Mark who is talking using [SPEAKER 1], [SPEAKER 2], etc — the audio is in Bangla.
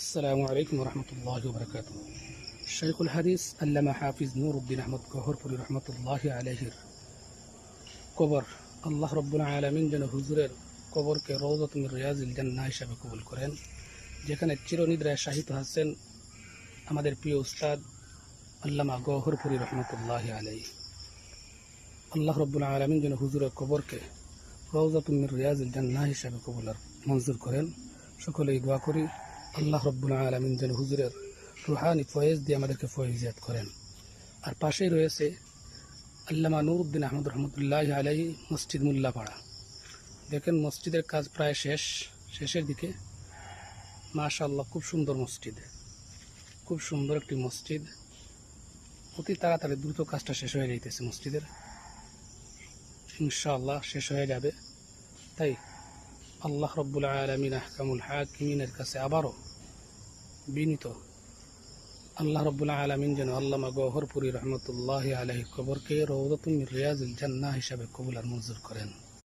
[SPEAKER 1] আসসালামু আলাইকুম রহমতুল্লাহি ওয়া বারাকাতুহু। শাইখুল হাদিস আল্লামা হাফিজ নুরউদ্দিন আহমদ গহরপুরি রহমতুল্লাহি আলাইহির কবর আল্লাহ রাব্বুল আলামিন যেন হুজুরের কবরকে রওযাতুম মিন রিয়াজিল জান্নাহ হিসেবে কবুল করেন, যেখানে চিরনিদ্রায় শাহিত আছেন আমাদের প্রিয় উস্তাদ আল্লামা গহরপুরি রহমতুল্লাহি আলাইহি। আল্লাহ রাব্বুল আলামিন যেন হুজুরের কবরকে রওযাতুম মিন রিয়াজিল জান্নাহ হিসেবে কবুল আর মঞ্জুর করেন। সকলেই দোয়া করি আল্লাহ রাব্বুল আলামিন যেন হুজুরের রুহানি ফয়েজ দিয়ে আমাদেরকে ফয়েজিয়াত করেন। আর পাশেই রয়েছে আল্লামা নুরউদ্দিন আহমদ রহমতুল্লাহি আলাইহি মসজিদ মোল্লাপাড়া। দেখেন মসজিদের কাজ প্রায় শেষের দিকে। মাশাআল্লাহ, খুব সুন্দর মসজিদ, খুব সুন্দর একটি মসজিদ। অতি তাড়াতাড়ি দ্রুত কাজটা শেষ হয়ে যাইতেছে মসজিদের, ইনশাআল্লাহ শেষ হয়ে যাবে। তাই আল্লাহ রাব্বুল আলামিন আহকামুল হাকিমিনের কাছে আবারও বিনীত, আল্লাহ রাব্বুল আলামিন যেন আল্লামা গহরপুরি রহমতুল্লাহি আলাইহির কবরকে রওযাতুম মিন রিয়াজিল জান্নাহ হিসাবে কবুল আর মঞ্জুর করেন।